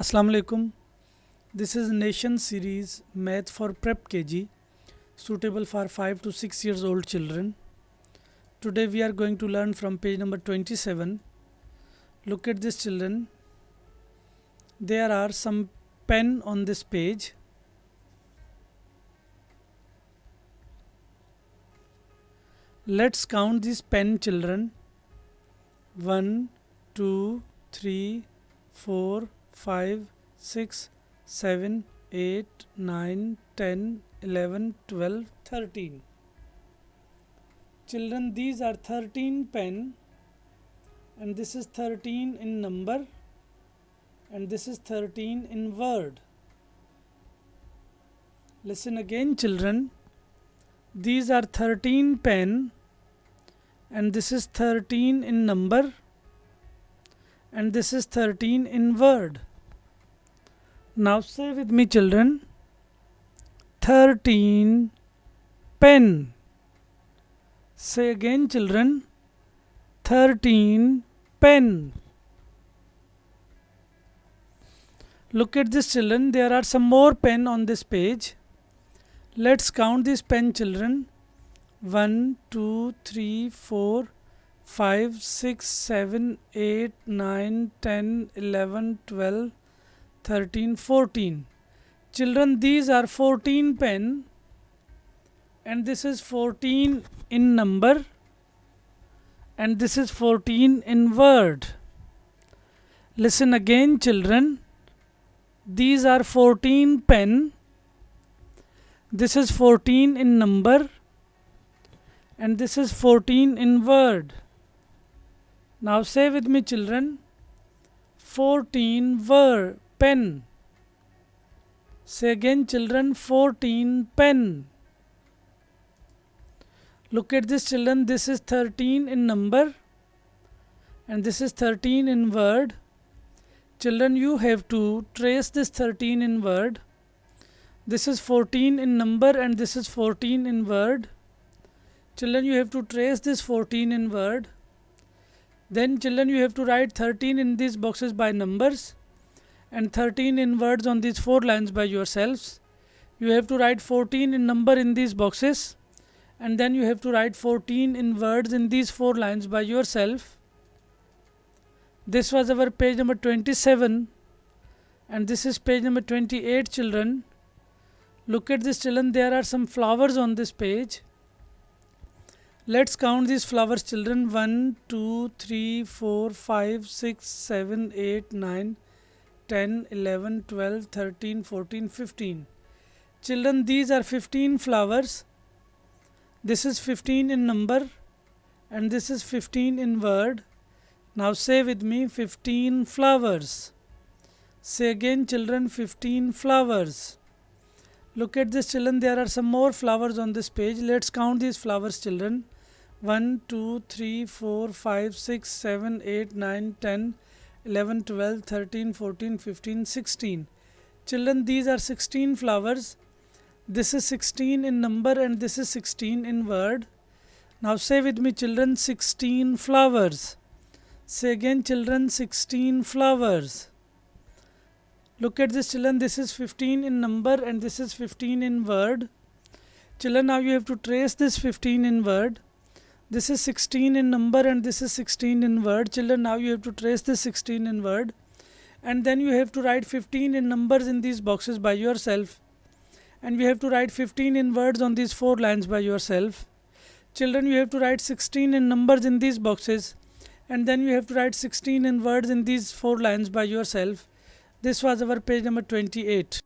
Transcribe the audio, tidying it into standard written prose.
Assalamu alaikum. This is Nation series Math for Prep KG suitable for 5 to 6 years old children. Today we are going to learn from page number 27. Look at this children. There are some pen on this page. Let's count these pen children. 1, 2, 3, 4, 5, 6, 7, 8, 9, 10, 11, 12, 13. Children, these are 13 pen, and this is 13 in number, and this is 13 in word. Listen again children. These are 13 pen, and this is 13 in number, and this is 13 in word. Now say with me children, 13 pen. Say again children, 13 pen. Look at this children, there are some more pen on this page. Let's count these pen children. 1, 2, 3, 4, 5, 6, 7, 8, 9, 10, 11, 12, 13, 14. Children, these are 14 pen, and this is 14 in number, and this is 14 in word. Listen again children. These are 14 pen, this is 14 in number, and this is 14 in word. Now say with me children, 14 word pen. Say again children, 14 pen. Look at this children, this is 13 in number, and this is 13 in word. Children, you have to trace this 13 in word. This is 14 in number, and this is 14 in word. Children, you have to trace this 14 in word. Then children, you have to write 13 in these boxes by numbers, and 13 in words on these 4 lines by yourselves. You have to write 14 in number in these boxes, and then you have to write 14 in words in these 4 lines by yourself. This was our page number 27, and this is page number 28 children. Look at this children, there are some flowers on this page. Let's count these flowers children. 1, 2, 3, 4, 5, 6, 7, 8, 9, 10, 11, 12, 13, 14, 15. Children, these are 15 flowers. This is 15 in number, and this is 15 in word. Now say with me, 15 flowers. Say again children, 15 flowers. Look at this children, there are some more flowers on this page. Let's count these flowers children. 1, 2, 3, 4, 5, 6, 7, 8, 9, 10, 11, 12, 13, 14, 15, 16. Children, these are 16 flowers. This is 16 in number, and this is 16 in word. Now say with me children, 16 flowers. Say again children, 16 flowers. Look at this children, this is 15 in number, and this is 15 in word. Children, now you have to trace this 15 in word. This is 16 in number, and this is 16 in word. Children, now you have to trace this 16 in word, and then you have to write 15 in numbers in these boxes by yourself, and you have to write 15 in words on these 4 lines by yourself. Children, you have to write 16 in numbers in these boxes, and then you have to write 16 in words in these 4 lines by yourself. This was our page number 28.